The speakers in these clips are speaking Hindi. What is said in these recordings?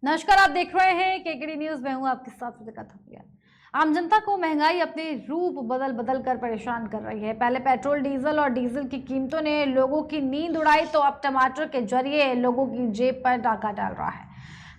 नमस्कार, आप देख रहे हैं केकेडी न्यूज। मैं हूं आपके साथ थपिया। आम जनता को महंगाई अपने रूप बदल बदल कर परेशान कर रही है। पहले पेट्रोल डीजल की कीमतों ने लोगों की नींद उड़ाई, तो अब टमाटर के जरिए लोगों की जेब पर डाका डाल रहा है।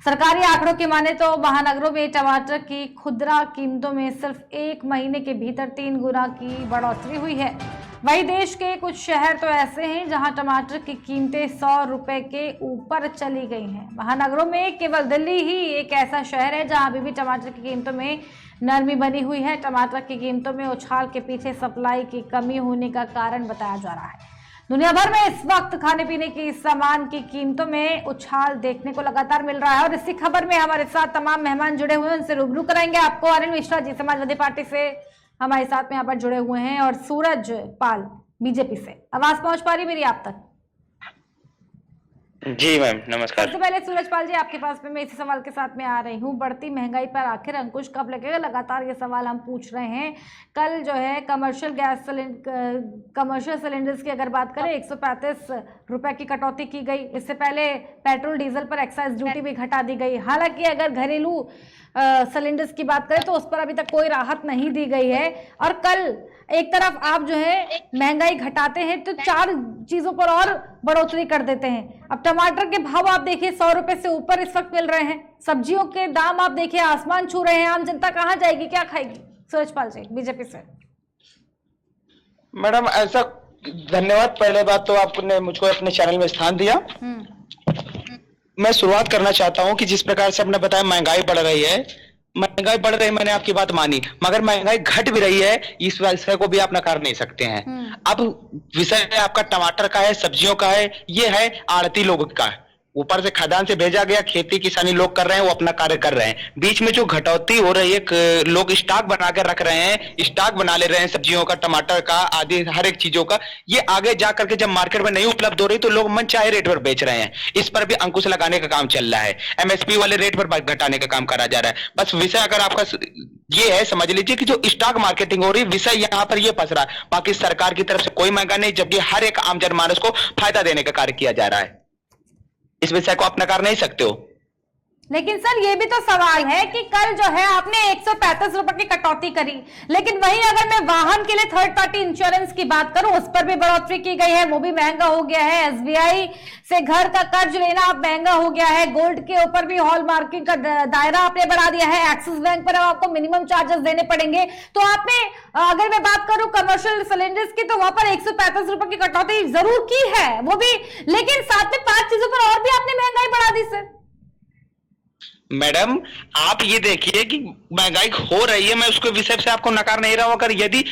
सरकारी आंकड़ों की माने तो महानगरों में टमाटर की खुदरा कीमतों में सिर्फ एक महीने के भीतर 3 गुना की बढ़ोतरी हुई है। वहीं देश के कुछ शहर तो ऐसे हैं जहां टमाटर की कीमतें 100 रुपए के ऊपर चली गई हैं। महानगरों में केवल दिल्ली ही एक ऐसा शहर है जहां अभी भी टमाटर की कीमतों में नरमी बनी हुई है। टमाटर की कीमतों में उछाल के पीछे सप्लाई की कमी होने का कारण बताया जा रहा है। दुनिया भर में इस वक्त खाने पीने की सामान की कीमतों में उछाल देखने को लगातार मिल रहा है और इसी खबर में हमारे साथ तमाम मेहमान जुड़े हुए हैं, उनसे रूबरू कराएंगे आपको। अनिल मिश्रा जी समाजवादी पार्टी से हमारे साथ में यहाँ पर जुड़े हुए हैं और सूरज पाल बीजेपी से। आवाज पहुंच पा रही मेरी आप तक? जी मैम, नमस्कार। सबसे पहले सूरज पाल जी आपके पास में मैं इसी सवाल के साथ में आ रही हूँ, बढ़ती महंगाई पर आखिर अंकुश कब लगेगा? लगातार ये सवाल हम पूछ रहे हैं। कल जो है कमर्शियल सिलेंडर्स की अगर बात करें 135 रुपए की कटौती की गई। इससे पहले पेट्रोल डीजल पर एक्साइज ड्यूटी भी घटा दी गई। हालांकि अगर घरेलू सिलेंडर्स की बात करें तो उस पर अभी तक कोई राहत नहीं दी गई है। और कल एक तरफ आप जो है महंगाई घटाते हैं तो 4 चीजों पर और बढ़ोतरी कर देते हैं। अब टमाटर के भाव आप देखिए 100 रुपए से ऊपर इस वक्त मिल रहे हैं। सब्जियों के दाम आप देखिए आसमान छू रहे हैं। आम जनता कहाँ जाएगी, क्या खाएगी? सूरज पाल जी बीजेपी से। मैडम ऐसा, धन्यवाद। पहले बात तो आपने मुझको अपने चैनल में स्थान दिया। मैं शुरुआत करना चाहता हूं कि जिस प्रकार से आपने बताया महंगाई बढ़ रही है, महंगाई बढ़ रही है, मैंने आपकी बात मानी, मगर महंगाई घट भी रही है, इस विषय को भी आप नकार नहीं सकते हैं। अब विषय आपका टमाटर का है, सब्जियों का है, ये है आड़ती लोगों का है। ऊपर से खदान से भेजा गया, खेती किसानी लोग कर रहे हैं, वो अपना कार्य कर रहे हैं। बीच में जो घटौती हो रही है, लोग स्टॉक बना कर रख रहे हैं, स्टॉक बना ले रहे हैं सब्जियों का, टमाटर का, आदि हर एक चीजों का। ये आगे जा करके जब मार्केट में नहीं उपलब्ध हो रही तो लोग मन चाहे रेट पर बेच रहे हैं। इस पर भी अंकुश लगाने का काम चल रहा है। एमएसपी वाले रेट पर घटाने का काम करा जा रहा है। बस विषय अगर आपका ये है, समझ लीजिए कि जो स्टॉक मार्केटिंग हो रही है, विषय यहाँ पर ये फंस रहा है। बाकी सरकार की तरफ से कोई महंगा नहीं, जबकि हर एक आम जनमानस को फायदा देने का कार्य किया जा रहा है। इस विषय को आप नकार नहीं सकते हो। लेकिन सर ये भी तो सवाल है कि कल जो है आपने 135 रुपए की कटौती करी, लेकिन वहीं अगर मैं वाहन के लिए थर्ड पार्टी इंश्योरेंस की बात करूं, उस पर भी बढ़ोतरी की गई है, वो भी महंगा हो गया है। एसबीआई से घर का कर्ज लेना अब महंगा हो गया है। गोल्ड के ऊपर भी हॉल मार्किंग का दायरा आपने बढ़ा दिया है। एक्सिस बैंक पर अब आपको मिनिमम चार्जेस देने पड़ेंगे। तो आपने, अगर मैं बात करूं कमर्शियल सिलेंडर्स की, तो वहां पर 135 रुपए की कटौती जरूर की है वो भी, लेकिन साथ में 5 चीजों पर और भी आपने महंगाई बढ़ा दी सर। मैडम आप ये देखिए कि महंगाई हो रही है, मैं उसके विषय से आपको नकार नहीं रहा हूं। अगर यदि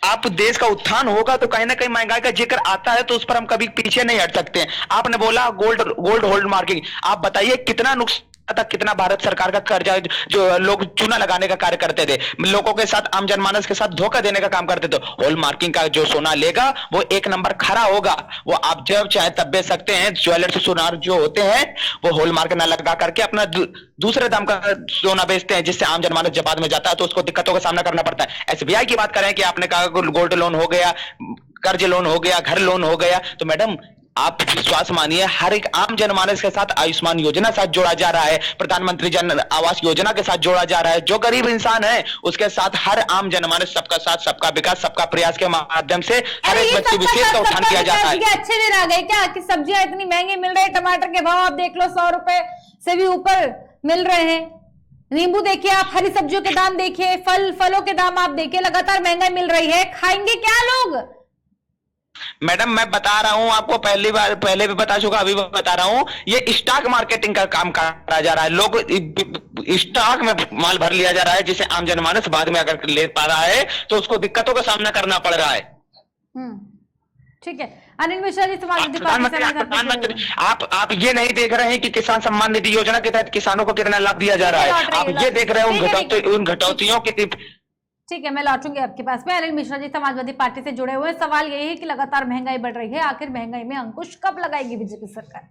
आप देश का उत्थान होगा तो कहीं ना कहीं महंगाई का जिक्र आता है, तो उस पर हम कभी पीछे नहीं हट सकते हैं। आपने बोला गोल्ड होल्ड मार्किंग, आप बताइए कितना नुकसान था, कितना भारत सरकार का कर्जा जो लोग चूना लगाने का कार्य करते थे, लोगों के साथ, आम जनमानस के साथ धोखा देने का काम करते थे। होल मार्किंग का जो सोना लेगा वो 1 नंबर खरा होगा, वो आप जब चाहे तब बेच सकते हैं। ज्वेलर से सोनार जो होते हैं वो होल मार्क ना लगा करके अपना दूसरे दाम का सोना बेचते हैं, जिससे आम जनमानस जब बाद में जाता है तो उसको दिक्कतों का सामना करना पड़ता है। एसबीआई की बात करें कि आपने कहा गोल्ड लोन हो गया, कर्ज लोन हो गया, घर लोन हो गया, तो मैडम आप विश्वास मानिए हर एक आम जनमानस के साथ आयुष्मान योजना साथ जोड़ा जा रहा है, प्रधानमंत्री जन आवास योजना के साथ जोड़ा जा रहा है। जो गरीब इंसान है उसके साथ हर आम जनमानस, सबका साथ सबका विकास सबका प्रयास के माध्यम से हर एक व्यक्ति विशेष का उत्थान किया जाता है। अच्छे दिन आ गए क्या कि सब्जियां इतनी महंगी मिल रही है? टमाटर के भाव आप देख लो 100 रुपए से भी ऊपर मिल रहे हैं। नींबू देखिए आप, हरी सब्जियों के दाम देखिए, फलों के दाम आप देखिए, लगातार महंगाई मिल रही है। खाएंगे क्या लोग? मैडम मैं बता रहा हूं आपको, पहले भी बता चुका, अभी भी बता रहा हूं, ये स्टॉक मार्केटिंग का काम करा जा रहा है। लोग स्टॉक में माल भर लिया जा रहा है, जिसे आम जनमानस बाद में अगर ले पा रहा है तो उसको दिक्कतों का सामना करना पड़ रहा है। ठीक है। अनिल मिश्रा जी समाजवादी पार्टी से प्रधानमंत्री, आप ये नहीं देख रहे हैं कि किसान सम्मान निधि योजना के तहत किसानों को कितना लाभ दिया जा रहा है। आप ये देख रहे हैं उन घटौतियों की। ठीक है, मैं लौटूंगी आपके पास में। अनिल मिश्रा जी समाजवादी पार्टी से जुड़े हुए। सवाल यही है कि लगातार महंगाई बढ़ रही है, आखिर महंगाई में अंकुश कब लगाएगी बीजेपी सरकार?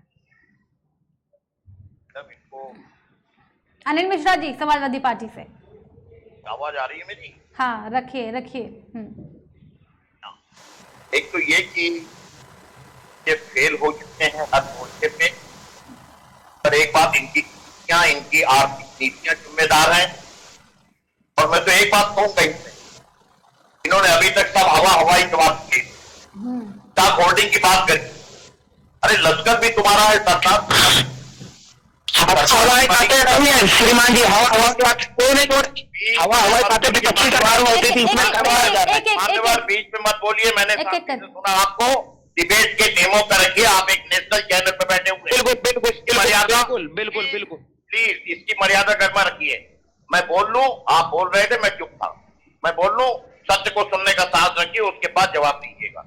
अनिल मिश्रा जी समाजवादी पार्टी से आवाज आ रही है मेरी? हाँ, रखिए। एक तो ये कि ये फेल हो चुके हैं हर मोर्चे पे, और एक बात इनकी क्या इनकी आर्थिक नीतियां जिम्मेदार हैं। और मैं तो एक बात कहूंगा इनसे, इन्होंने अभी तक सब हवाई की बात की, स्टॉक होल्डिंग की बात करी। अरे लश्कर भी तुम्हारा है, सरकार हवाई बातें नहीं है श्रीमान जी, हवा की बात कोई नहीं छोड़, हवाई बातें विपक्षी सरकार में होती थी, इसमें करवाया जा रहा है। मान्यवर बीच में मत बोलिए, मैंने सुना आपको डिबेट के टेमों पर रखिए, आप एक नेशनल चैनल पर बैठे हुए। बिल्कुल मर्यादा, बिल्कुल प्लीज इसकी मर्यादा कर्मा रखिए। मैं बोल लूं, आप बोल रहे थे, मैं चुप था। मैं बोल लूं, सत्य को सुनने का साहस रखिए, उसके बाद जवाब दीजिएगा।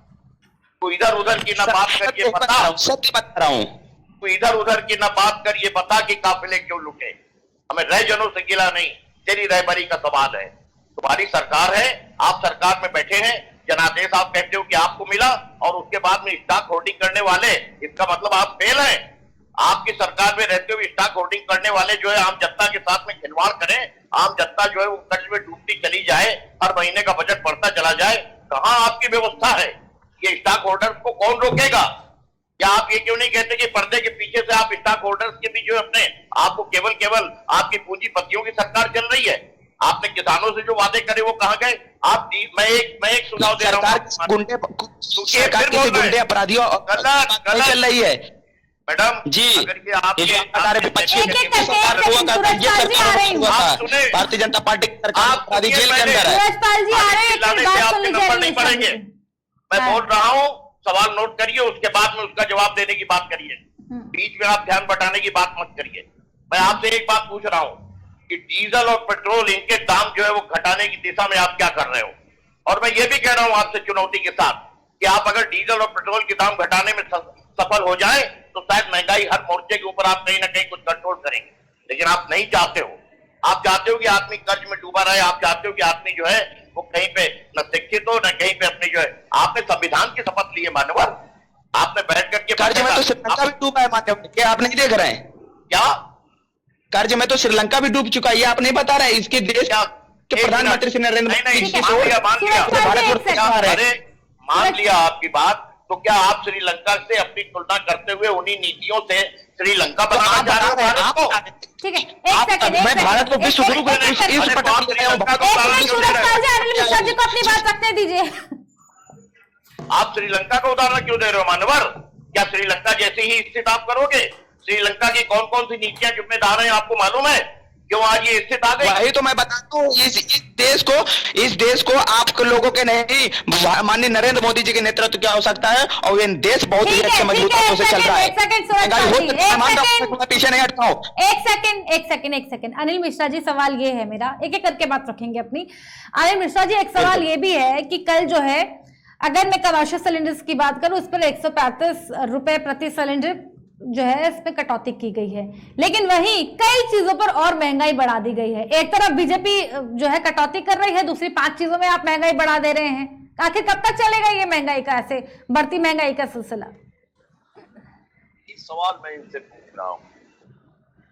तो इधर उधर की ना बात करिए, सत्य बता रहा हूँ, तो इधर उधर की ना बात करिए, बता कि काफिले क्यों लुटे। हमें रह जनों से गिला नहीं, तेरी रहबरी का सवाल है। तुम्हारी सरकार है, आप सरकार में बैठे हैं, जनादेश आप कहते हो कि आपको मिला, और उसके बाद में स्टॉक होल्डिंग करने वाले, इसका मतलब आप फेल हैं। आपकी सरकार में रहते हुए स्टॉक होल्डिंग करने वाले जो है आम जनता के साथ में खिलवाड़ करें, आम जनता जो है वो कर्ज में डूबती चली जाए, हर महीने का बजट बढ़ता चला जाए। कहां आपकी व्यवस्था है? ये स्टॉक होल्डर्स को कौन रोकेगा? क्या आप ये क्यों नहीं कहते कि पर्दे के पीछे से आप स्टॉक होल्डर्स के भी जो अपने आपको केवल आपकी पूंजीपतियों की सरकार चल रही है? आपने किसानों से जो वादे करे वो कहां गए? आप मैं एक सुझाव दे रहा हूं, गुंडे अपराधियों गलत चल रही है मैडम जी। अगर ये आपके भारतीय जनता पार्टी की सरकार जेल के अंदर है। आपके नंबर नहीं पड़ेंगे। मैं बोल रहा हूं, सवाल नोट करिए, उसके बाद में उसका जवाब देने की बात करिए। बीच में आप ध्यान बटाने की बात मत करिए। मैं आपसे एक बात पूछ रहा हूं कि डीजल और पेट्रोल इनके दाम जो है वो घटाने की दिशा में आप क्या कर रहे हो? और मैं ये भी कह रहा हूं आपसे चुनौती के साथ कि आप अगर डीजल और पेट्रोल के दाम घटाने में सफल हो जाए तो शायद महंगाई हर मोर्चे के ऊपर आप कहीं ना कहीं कुछ कंट्रोल करेंगे। लेकिन आप नहीं चाहते हो। आप चाहते हो कि आदमी कर्ज में डूबा रहे, आप चाहते हो कि आदमी जो है वो कहीं पे न शिक्षित हो, न कहीं पे अपनी जो है। आपने संविधान की शपथ ली है मान्यवर, आपने बैठ करके कर्ज में तो श्रीलंका भी डूबा है मान्यवर, क्या आप नहीं देख रहे हैं? क्या कर्ज में तो श्रीलंका भी डूब चुका है, ये आप नहीं बता रहे? इसके देश के प्रधानमंत्री श्री नरेंद्र मान लिया आपकी बात। तो क्या आप श्रीलंका से अपनी तुलना करते हुए उन्हीं नीतियों से श्रीलंका बनाना चाह रहे हैं? आपको ठीक है, एक सेकंड, मैं भारत को विश्व गुरु को अपनी बात रखने दीजिए। आप श्रीलंका का उदाहरण क्यों दे रहे हो मानवर? क्या श्रीलंका जैसे ही स्थित आप करोगे? श्रीलंका की कौन कौन सी नीतियां जिम्मेदार हैं आपको मालूम है? क्यों आज ये स्थित आ गई? वही तो मैं बताता हूँ, इस देश को आप लोगों के नहीं, माननीय नरेंद्र मोदी जी के नेतृत्व क्या हो सकता है, और ये देश बहुत ही अच्छे मजबूत हाथों से चल रहा है। पीछे नहीं हटता हूँ। एक सेकंड अनिल मिश्रा जी, सवाल ये है मेरा, एक एक करके बात रखेंगे अपनी। अनिल मिश्रा जी, एक सवाल ये भी है कि कल जो है, अगर मैं कमर्शियल सिलेंडर्स की बात करूं, इस पर 135 रुपए प्रति सिलेंडर जो है इसमें कटौती की गई है, लेकिन वहीं कई चीजों पर और महंगाई बढ़ा दी गई है। एक तरफ बीजेपी जो है कटौती कर रही है, दूसरी 5 चीजों में आप महंगाई बढ़ा दे रहे हैं। आखिर कब तक चलेगा ये महंगाई का, ऐसे बढ़ती महंगाई का सिलसिला? इस सवाल मैं इनसे पूछ रहा हूँ।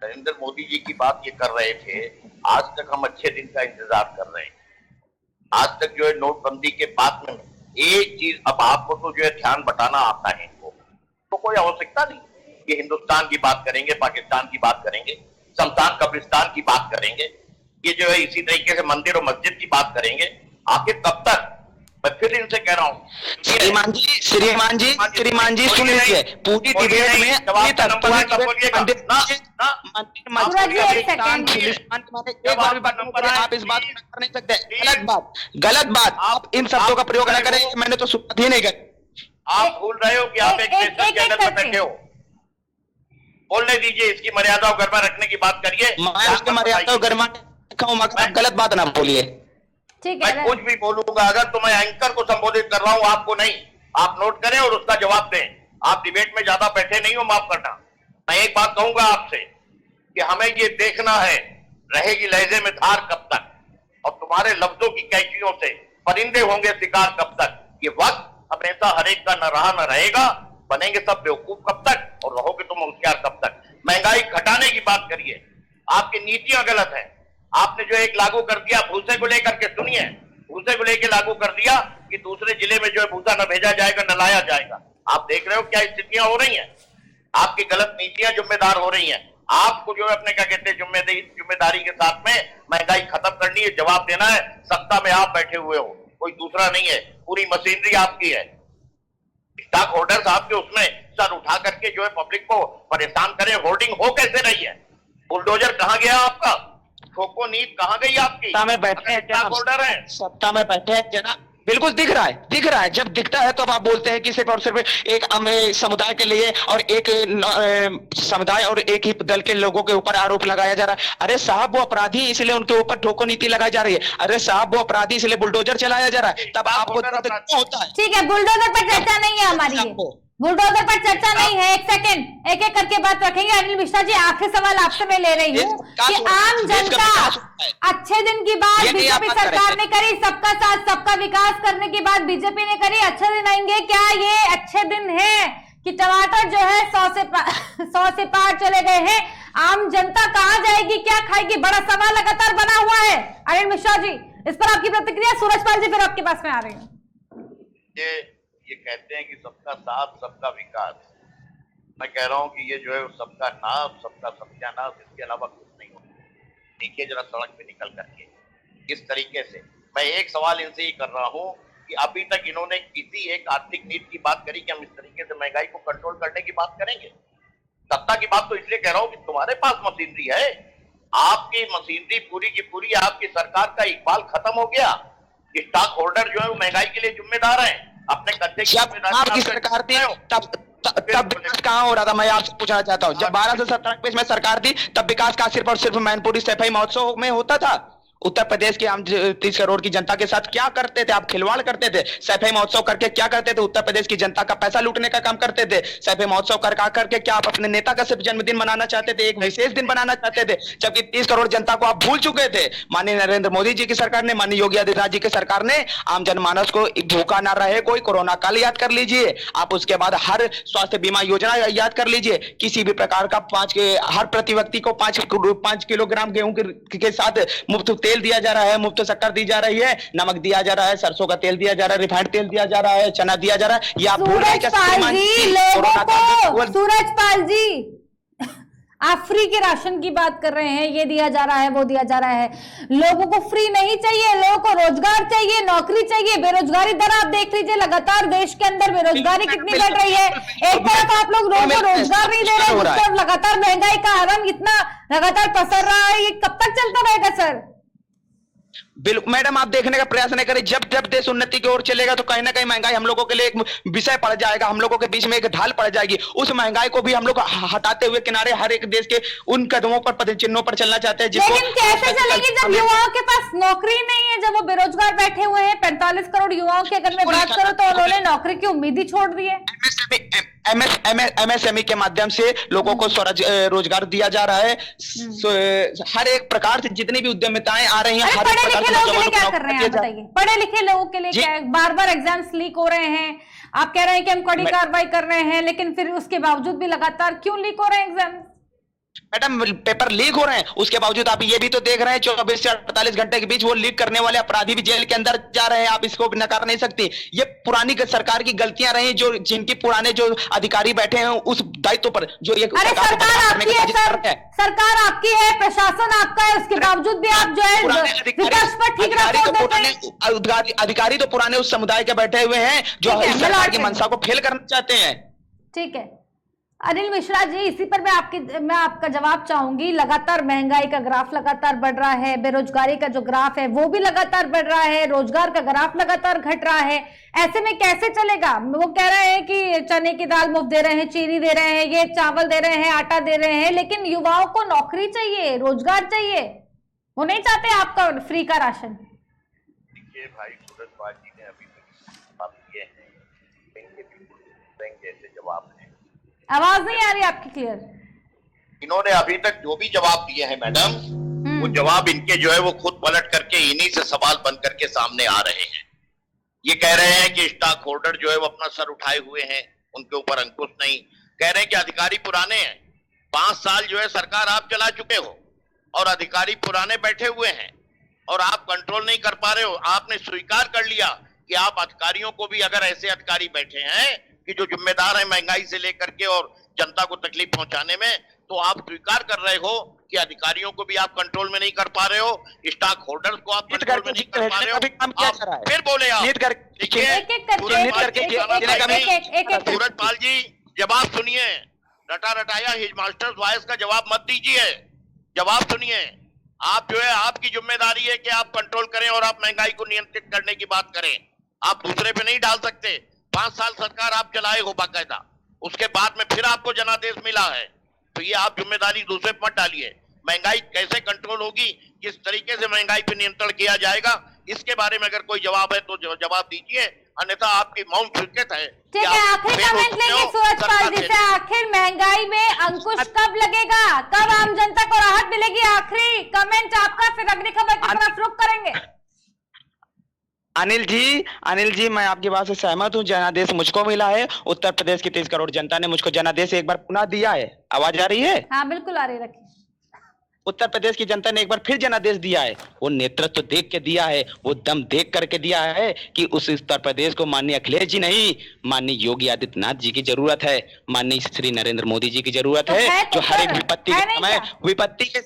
नरेंद्र मोदी जी की बात ये कर रहे थे, आज तक हम अच्छे दिन का इंतजार कर रहे हैं। आज तक जो है नोटबंदी के बाद में एक चीज, अब आपको तो जो है ध्यान बटाना आता है इनको, तो कोई आवश्यकता नहीं कि हिंदुस्तान की बात करेंगे, पाकिस्तान की बात करेंगे, शमशान कब्रिस्तान की बात करेंगे, ये जो है इसी तरीके से मंदिर और मस्जिद की बात करेंगे। आखिर कब तक? मैं फिर इनसे कह रहा हूँ, श्रीमान जी सुन लीजिए, पूरी डिबेट में अभी तक आप इस बात को कर नहीं सकते। गलत बात, आप इन शब्दों का प्रयोग न करें, मैंने तो सुना ही नहीं कर। आप भूल रहे हो कि आप एक नेशनल चैनल पर बैठे हो। बोलने दीजिए, इसकी मर्यादा और गरिमा रखने की बात करिए। मैं उसकी मर्यादा और गरिमा रखा हूं, मगर गलत बात ना बोलिए। ठीक है, मैं कुछ भी बोलूंगा अगर तो मैं एंकर को संबोधित कर रहा हूं, आपको नहीं। आप नोट करें और उसका जवाब दें। आप डिबेट में ज्यादा बैठे नहीं हो, माफ करना। मैं एक बात कहूंगा आपसे कि हमें ये देखना है, रहेगी लहजे में धार कब तक, और तुम्हारे लफ्जों की कैचियों से परिंदे होंगे शिकार कब तक। ये वक्त हमेशा हर एक का न रहा न रहेगा। बनेंगे सब बेवकूफ कब तक, और रहोगे तुम होशियार कब तक। महंगाई घटाने की बात करिए, आपकी नीतियां गलत है। आपने जो एक लागू कर दिया भूसे को लेकर के, सुनिए, भूसे को लेकर लागू कर दिया कि दूसरे जिले में जो है भूसा न भेजा जाएगा न लाया जाएगा। आप देख रहे हो क्या स्थितियां हो रही हैं? आपकी गलत नीतियां जिम्मेदार हो रही हैं। आपको जो है अपने क्या कहते हैं जिम्मेदारी के साथ में महंगाई खत्म करनी है, जवाब देना है। सत्ता में आप बैठे हुए हो, कोई दूसरा नहीं है, पूरी मशीनरी आपकी है। स्टॉक होल्डर्स आपके उसमें सर उठा करके जो है पब्लिक को परेशान करें, होल्डिंग हो कैसे रही है? बुलडोजर कहां गया आपका? ठोको नींद कहां गई आपकी? सत्ता में बैठे हैं स्टॉक होल्डर है, सत्ता में बैठे हैं जनाब, बिल्कुल दिख रहा है। जब दिखता है तो आप बोलते हैं कि सिर्फ और सिर्फ एक समुदाय के लिए और एक समुदाय और एक ही दल के लोगों के ऊपर आरोप लगाया जा रहा है। अरे साहब वो अपराधी इसलिए उनके ऊपर ठोको नीति लगाई जा रही है। अरे साहब वो अपराधी इसलिए बुलडोजर चलाया जा रहा है। तब आपको होता है। ठीक है, बुलडोजर पर चर्चा नहीं है हमारी, बुलडोजर पर चर्चा नहीं है। एक सेकंड, एक एक करके बात रखेंगे। अनिल मिश्रा जी, आखिरी सवाल आपसे मैं ले रही हूँ कि आम जनता अच्छे दिन की बात बीजेपी सरकार ने करी, सबका साथ सबका विकास करने की बात बीजेपी ने करी, अच्छे दिन आएंगे। क्या ये अच्छे दिन है कि टमाटर जो है 100 से पार चले गए हैं? आम जनता कहाँ जाएगी, क्या खाएगी? बड़ा सवाल लगातार बना हुआ है। अनिल मिश्रा जी, इस पर आपकी प्रतिक्रिया। सूरजपाल जी, फिर आपके पास में आ रही हूँ। ये कहते हैं कि सबका साथ सबका विकास। मैं कह रहा हूं कि ये जो है सबका नाश, सबका सत्यानाश, इसके अलावा कुछ नहीं होता। देखिए जरा सड़क पे निकल करके इस तरीके से। मैं एक सवाल इनसे ही कर रहा हूं कि अभी तक इन्होंने किसी एक आर्थिक नीति की बात करी कि हम इस तरीके से महंगाई को कंट्रोल करने की बात करेंगे? सत्ता की बात तो इसलिए कह रहा हूं कि तुम्हारे पास मशीनरी है, आपकी मशीनरी पूरी की पूरी, आपकी सरकार का इकबाल खत्म हो गया। स्टॉक होल्डर जो है वो महंगाई के लिए जिम्मेदार है, अपने कब्जे की आपकी सरकार थी तब विकास कहाँ हो रहा था? मैं आपसे पूछना चाहता हूँ, जब 12 से 17 में सरकार थी तब विकास का सिर्फ और सिर्फ मैनपुरी सफाई महोत्सव में होता था। उत्तर प्रदेश की आम 30 करोड़ की जनता के साथ क्या करते थे आप? खिलवाड़ करते थे। सफाई महोत्सव करके क्या करते थे? उत्तर प्रदेश की जनता का पैसा लूटने का काम करते थे। सफाई महोत्सव करके क्या आप अपने नेता का सिर्फ जन्मदिन मनाना चाहते थे, एक विशेष दिन बनाना चाहते थे? जबकि 30 करोड़ जनता को आप भूल चुके थे। माननीय नरेंद्र मोदी जी की सरकार ने, माननीय योगी आदित्यनाथ जी की सरकार ने आम जनमानस को भूखा ना रहे कोई, कोरोना काल याद कर लीजिए आप। उसके बाद हर स्वास्थ्य बीमा योजना याद कर लीजिए। किसी भी प्रकार का हर प्रति व्यक्ति को 5 किलोग्राम गेहूं के साथ मुफ्त तेल दिया जा रहा है, मुफ्त शक्कर दी जा रही है, नमक दिया जा रहा है, सरसों का तेल दिया जा रहा है, रिफाइंड तेल दिया जा रहा है, चना दिया जा रहा है। ये आप भूल गए क्या? सूरजपाल जी, आप फ्री के राशन की बात कर रहे हैं, ये दिया जा रहा है, वो दिया जा रहा है। लोगों को फ्री नहीं चाहिए, लोगों को रोजगार चाहिए, नौकरी चाहिए। बेरोजगारी दर आप देख लीजिए, लगातार देश के अंदर बेरोजगारी कितनी बढ़ रही है। एक तरफ आप लोग लोगों को रोजगार नहीं दे रहे, दूसरी तरफ लगातार महंगाई का आलम इतना लगातार पसर रहा है। ये कब तक चलता रहेगा सर? बिल्कुल मैडम, आप देखने का प्रयास नहीं करें। जब जब देश उन्नति की ओर चलेगा तो कहीं ना कहीं महंगाई हम लोगों के लिए एक विषय पड़ जाएगा, हम लोगों के बीच में एक ढाल पड़ जाएगी। उस महंगाई को भी हम लोग हटाते हुए किनारे हर एक देश के उन कदमों पर, पदचिन्हों पर चलना चाहते हैं। लेकिन कैसे चलेगी जब युवाओं के पास नौकरी नहीं है, जब वो बेरोजगार बैठे हुए हैं? 45 करोड़ युवाओं की अगर मैं बात करूं तो उन्होंने नौकरी की उम्मीद ही छोड़ दी है। MSME के माध्यम से लोगों को रोजगार दिया जा रहा है। हर एक प्रकार से जितनी भी उद्यमिताएं आ रही हैं, पढ़े लिखे लोगों के लिए क्या कर रहे हैं आप बताइए? पढ़े लिखे लोगों के लिए क्या? बार बार एग्जाम्स लीक हो रहे हैं, आप कह रहे हैं कि हम कड़ी कार्रवाई कर रहे हैं, लेकिन फिर उसके बावजूद भी लगातार क्यों लीक हो रहे हैं एग्जाम? मैडम, पेपर लीक हो रहे हैं, उसके बावजूद आप ये भी तो देख रहे हैं 24 से 48 घंटे के बीच वो लीक करने वाले अपराधी भी जेल के अंदर जा रहे हैं। आप इसको नकार नहीं सकती। ये पुरानी सरकार की गलतियां रही, जो जिनकी पुराने जो अधिकारी बैठे हैं उस दायित्व पर जो ये सरकार आपकी है सर, सरकार आपकी है, प्रशासन आपका है, उसके बावजूद भी आप जो है विपक्ष पर ठीक अधिकारी तो पुराने उस समुदाय के बैठे हुए हैं जो इस सरकार की मंशा को फेल करना चाहते हैं। ठीक है अनिल मिश्रा जी, इसी पर मैं आपका जवाब चाहूंगी। लगातार महंगाई का ग्राफ लगातार बढ़ रहा है, बेरोजगारी का जो ग्राफ है वो भी लगातार बढ़ रहा है, रोजगार का ग्राफ लगातार घट रहा है। ऐसे में कैसे चलेगा? वो कह रहे हैं कि चने की दाल मुफ्त दे रहे हैं, चीनी दे रहे हैं, ये चावल दे रहे हैं, आटा दे रहे हैं, लेकिन युवाओं को नौकरी चाहिए, रोजगार चाहिए। वो नहीं चाहते आपका फ्री का राशन। देखिए भाई, सूरजपाल जी ने अभी बात किए हैं, जैसे जवाब है। आवाज नहीं आ रही आपकी क्लियर। इन्होंने अभी तक जो भी जवाब दिए हैं मैडम, वो जवाब इनके जो है वो खुद पलट करके इन्हीं से सवाल बन करके सामने आ रहे हैं। ये कह रहे हैं कि स्टॉक होल्डर जो है वो अपना सर उठाए हुए हैं, उनके ऊपर अंकुश नहीं। कह रहे हैं कि अधिकारी पुराने हैं, 5 साल जो है सरकार आप चला चुके हो और अधिकारी पुराने बैठे हुए हैं और आप कंट्रोल नहीं कर पा रहे हो। आपने स्वीकार कर लिया कि आप अधिकारियों को भी, अगर ऐसे अधिकारी बैठे हैं कि जो जिम्मेदार है महंगाई से लेकर के और जनता को तकलीफ पहुंचाने में, तो आप स्वीकार कर रहे हो कि अधिकारियों को भी आप कंट्रोल में नहीं कर पा रहे हो, स्टॉक होल्डर्स को आप कंट्रोल में नहीं कर पा रहे हो। आप फिर बोले आप सूरजपाल जी, जवाब सुनिए, रटा रटाया हिज मास्टर्स वॉइस का जवाब मत दीजिए, जवाब सुनिए। आप जो है, आपकी जिम्मेदारी है कि आप कंट्रोल करें और आप महंगाई को नियंत्रित करने की बात करें, आप दूसरे पे नहीं डाल सकते। 5 साल सरकार आप चलाए हो बाकायदा, उसके बाद में फिर आपको जनादेश मिला है, तो ये आप जिम्मेदारी दूसरे पर मत डालिए। महंगाई कैसे कंट्रोल होगी, किस तरीके से महंगाई पे नियंत्रण किया जाएगा, इसके बारे में अगर कोई जवाब है तो जवाब दीजिए, अन्यथा आपकी मौन स्वीकृत है। ठीक है, आखिर कमेंट लेंगे सूरजपाल जी से। आखिर महंगाई में अंकुश कब लगेगा, कब आम जनता को राहत मिलेगी? आखिरी कमेंट आपका, फिर अगली खबर की तरफ रुख करेंगे। अनिल जी, मैं आपकी बात से सहमत हूँ। जनादेश मुझको मिला है, उत्तर प्रदेश की 30 करोड़ जनता ने मुझको जनादेश एक बार पुनः दिया है। आवाज आ रही है? हाँ बिल्कुल आ रही, रखिए। उत्तर प्रदेश की जनता ने एक बार फिर जनादेश दिया है। वो नेतृत्व देख के दिया है, वो दम देख करके दिया है कि उस उत्तर प्रदेश को माननीय अखिलेश जी नहीं, माननीय योगी आदित्यनाथ जी की जरूरत है, माननीय श्री नरेंद्र मोदी जी की जरूरत है, जो हर एक विपत्ति के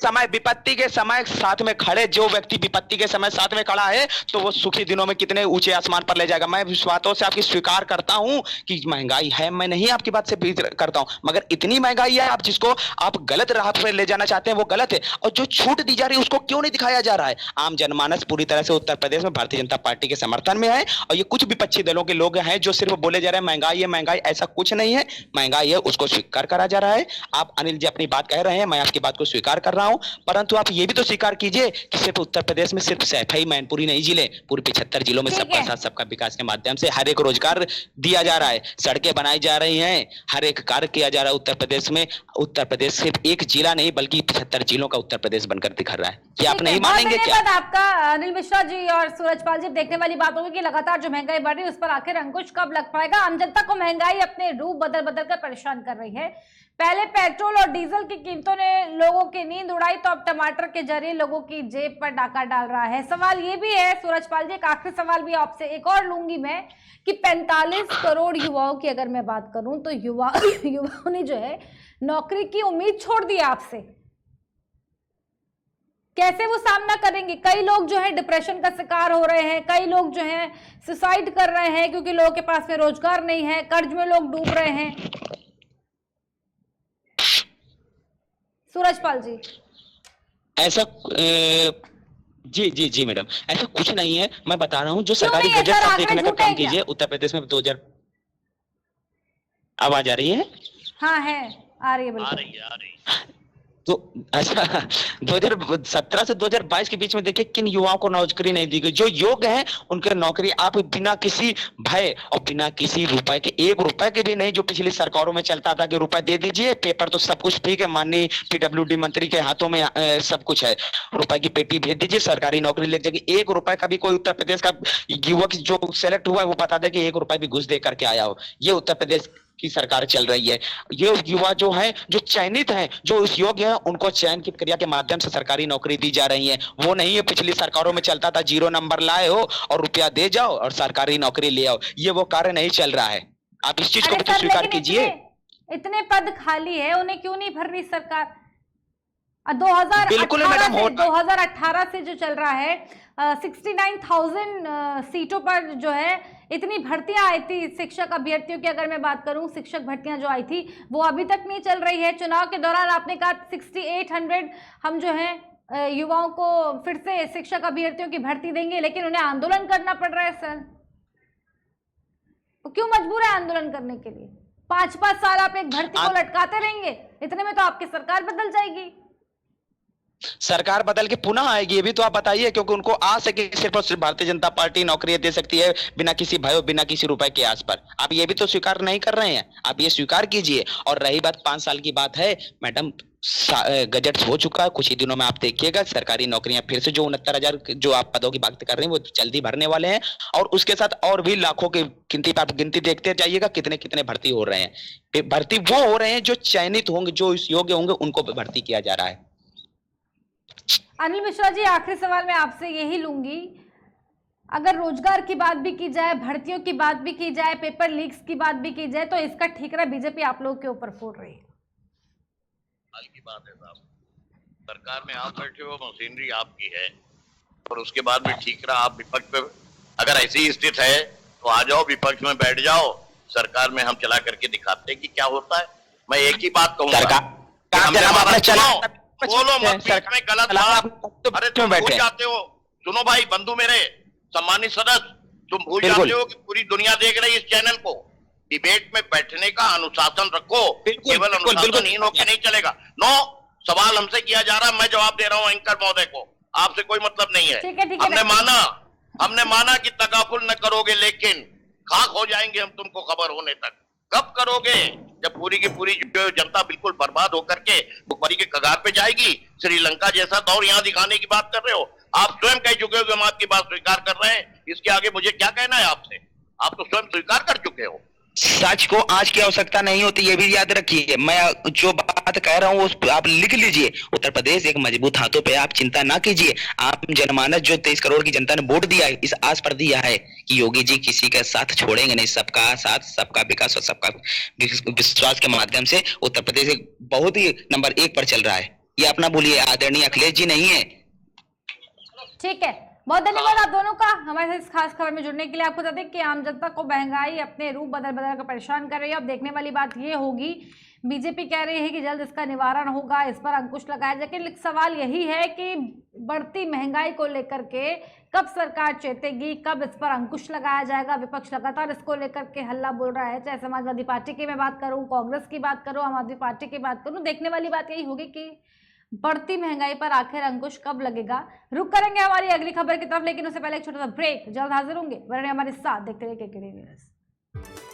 समय साथ में खड़े, जो व्यक्ति विपत्ति के समय साथ में खड़ा है, तो वो सुखी दिनों में कितने ऊंचे आसमान पर ले जाएगा। मैं विश्वासों से आपकी स्वीकार करता हूं कि महंगाई है, मैं नहीं आपकी बात से करता हूं, मगर इतनी महंगाई है आप जिसको आप गलत राह पर ले जाना चाहते हैं वो गलत है, और जो छूट दी जा रही है उसको क्यों नहीं दिखाया जा रहा है। आम जनमानस पूरी तरह से उत्तर प्रदेश में भारतीय जनता पार्टी के समर्थन में है, और ये कुछ विपक्षी दलों के लोग हैं जो सिर्फ बोले जा रहे हैं महंगाई है महंगाई, ऐसा कुछ नहीं है। महंगाई है, उसको स्वीकार करा जा रहा है। आप अनिल जी अपनी बात कह रहे हैं, मैं आपकी बात को स्वीकार कर रहा हूं, परंतु आप ये भी तो स्वीकार कीजिए कि सिर्फ उत्तर प्रदेश में सिर्फ सैफई मैनपुरी नहीं जिले, पूरे 75 जिलों में सबका साथ सबका विकास के माध्यम से हर एक रोजगार दिया जा रहा है, सड़कें बनाई जा रही हैं, हर एक कार्य किया जा रहा है उत्तर प्रदेश में। उत्तर प्रदेश सिर्फ एक जिला नहीं बल्कि 75 जिलों का उत्तर प्रदेश बनकर दिखा रहा है। क्या आप नहीं मानेंगे क्या? आपका अनिल मिश्रा जी और सूरजपाल जी, देखने वाली बात होगी कि लगातार जो महंगाई बढ़ रही है उस पर आखिर अंकुश कब लग पाएगा। आम जनता को महंगाई अपने रूप बदल बदल कर परेशान कर रही है। पहले पेट्रोल और डीजल की कीमतों ने लोगों की नींद उड़ाई, तो अब टमाटर के जरिए लोगों की जेब पर डाका डाल रहा है। सवाल ये भी है सूरजपाल जी, एक आखिरी सवाल भी आपसे एक और लूंगी मैं, कि 45 करोड़ युवाओं की अगर मैं बात करूं तो युवाओं ने जो है नौकरी की उम्मीद छोड़ दी आपसे, कैसे वो सामना करेंगे? कई लोग जो है डिप्रेशन का शिकार हो रहे हैं, कई लोग जो है सुसाइड कर रहे हैं क्योंकि लोगों के पास में रोजगार नहीं है, कर्ज में लोग डूब रहे हैं। सूरजपाल जी, ऐसा जी मैडम, ऐसा कुछ नहीं है। मैं बता रहा हूँ, जो सरकारी बजट आप देखने का काम कीजिए। उत्तर प्रदेश में 2000 आवाज आ रही है? हाँ है, आ रही है, बिल्कुल आ रही है। तो अच्छा 2017 से 2022 के बीच में देखिए किन युवाओं को नौकरी नहीं दी गई। जो योग्य हैं उनके नौकरी आप बिना किसी भय और बिना किसी रुपए के, 1 रुपए के भी नहीं, जो पिछली सरकारों में चलता था कि रुपए दे दीजिए, पेपर तो सब कुछ ठीक है, माननीय पीडब्ल्यूडी मंत्री के हाथों में सब कुछ है, रुपए की पेटी भेज दीजिए सरकारी नौकरी लग जाएगी। 1 रुपए का भी कोई उत्तर प्रदेश का युवक जो सेलेक्ट हुआ है वो बता दे कि 1 रुपए भी घुस दे करके आया हो। ये उत्तर प्रदेश की सरकार चल रही है। ये युवा जो है, जो चयनित हैं, जो उस योग्य है, उनको चयन की प्रक्रिया के माध्यम से सरकारी नौकरी दी जा रही है। वो नहीं है पिछली सरकारों में चलता था 0 नंबर लाए हो और रुपया दे जाओ और सरकारी नौकरी ले आओ। ये वो कार्य नहीं चल रहा है। आप इस चीज को भी तो स्वीकार कीजिए। इतने पद खाली है, उन्हें क्यों नहीं भर रही सरकार? 2018 से जो चल रहा है 69,000 सीटों पर जो है इतनी भर्तियां आई थी शिक्षक अभ्यर्थियों की। अगर मैं बात करूं, शिक्षक भर्तियां जो आई थी वो अभी तक नहीं चल रही है। चुनाव के दौरान आपने कहा 6800 हम जो है युवाओं को फिर से शिक्षक अभ्यर्थियों की भर्ती देंगे, लेकिन उन्हें आंदोलन करना पड़ रहा है। सर वो क्यों मजबूर है आंदोलन करने के लिए? 5-5 साल आप एक भर्ती को लटकाते रहेंगे, इतने में तो आपकी सरकार बदल जाएगी। सरकार बदल के पुनः आएगी, ये भी तो आप बताइए, क्योंकि उनको आस है कि सिर्फ और सिर्फ भारतीय जनता पार्टी नौकरी दे सकती है बिना किसी भय, बिना किसी रुपए के आस पर। आप ये भी तो स्वीकार नहीं कर रहे हैं, आप ये स्वीकार कीजिए। और रही बात 5 साल की बात है मैडम, गजट हो चुका है, कुछ ही दिनों में आप देखिएगा सरकारी नौकरियां फिर से जो 69,000 जो आप पदों की बात कर रहे हैं वो जल्दी भरने वाले हैं, और उसके साथ और भी लाखों की गिनती पर आप गिनती देखते जाइएगा कितने कितने भर्ती हो रहे हैं। भर्ती वो हो रहे हैं जो चयनित होंगे, जो इस योग्य होंगे, उनको भर्ती किया जा रहा है। अनिल मिश्रा जी, आखिरी सवाल मैं आपसे यही लूंगी, अगर रोजगार की बात भी की जाए, भर्तियों की बात भी की जाए, पेपर लीक्स की बात भी की जाए, तो इसका ठीकरा बीजेपी आप लोगों के ऊपर फोड़ रही है। हाल की बात है साहब, सरकार में आप बैठे हो, मशीनरी आपकी है, और उसके बाद में ठीक रहा। आप विपक्ष में अगर ऐसी स्थिति है तो आ जाओ, विपक्ष में बैठ जाओ, सरकार में हम चला करके दिखाते हैं कि क्या होता है। मैं एक ही बात कहूंगा, बोलो मत बीच में गलत बात। अरे तुम भूल जाते हो, सुनो भाई बंधु मेरे सम्मानित सदस्य, तुम भूल जाते हो कि पूरी दुनिया देख रही है इस चैनल को। डिबेट में बैठने का अनुशासन रखो, केवल अनुशासनहीन होकर नहीं चलेगा। नो, सवाल हमसे किया जा रहा, मैं जवाब दे रहा हूं एंकर महोदय को, आपसे कोई मतलब नहीं है। हमने माना कि तगाफुल न करोगे, लेकिन खाक हो जाएंगे हम तुमको खबर होने तक। कब करोगे? जब पूरी की पूरी जनता बिल्कुल बर्बाद होकर के भुखमरी के कगार पे जाएगी। श्रीलंका जैसा दौर यहाँ दिखाने की बात कर रहे हो, आप स्वयं कह चुके हो कि हम आपकी बात स्वीकार कर रहे हैं। इसके आगे मुझे क्या कहना है आपसे? आप तो स्वयं स्वीकार कर चुके हो। सच को आज की आवश्यकता नहीं होती, ये भी याद रखिए। मैं जो बात कह रहा हूँ वो आप लिख लीजिए। उत्तर प्रदेश एक मजबूत हाथों पे, आप चिंता ना कीजिए। आप जनमानस जो 23 करोड़ की जनता ने वोट दिया है, इस आस पर दिया है कि योगी जी किसी का साथ छोड़ेंगे नहीं। सबका साथ, सबका विकास और सबका विश्वास के माध्यम से उत्तर प्रदेश एक बहुत ही नंबर 1 पर चल रहा है। ये अपना बोलिए, आदरणीय अखिलेश जी नहीं है। ठीक है, बहुत धन्यवाद आप दोनों का हमारे साथ इस खास खबर में जुड़ने के लिए। आपको बता दें कि आम जनता को महंगाई अपने रूप बदल बदल कर परेशान कर रही है। अब देखने वाली बात ये होगी, बीजेपी कह रही है कि जल्द इसका निवारण होगा, इस पर अंकुश लगाया जाए। लेकिन सवाल यही है कि बढ़ती महंगाई को लेकर के कब सरकार चेतेगी, कब इस पर अंकुश लगाया जाएगा। विपक्ष लगातार इसको लेकर के हल्ला बोल रहा है, चाहे समाजवादी पार्टी की मैं बात करूं, कांग्रेस की बात करूं, आम आदमी पार्टी की बात करूं। देखने वाली बात यही होगी कि बढ़ती महंगाई पर आखिर अंकुश कब लगेगा। रुक करेंगे हमारी अगली खबर की तरफ, लेकिन उससे पहले एक छोटा सा ब्रेक। जल्द हाजिर होंगे, बने हमारे साथ, देखते रहिए केकेडी न्यूज़।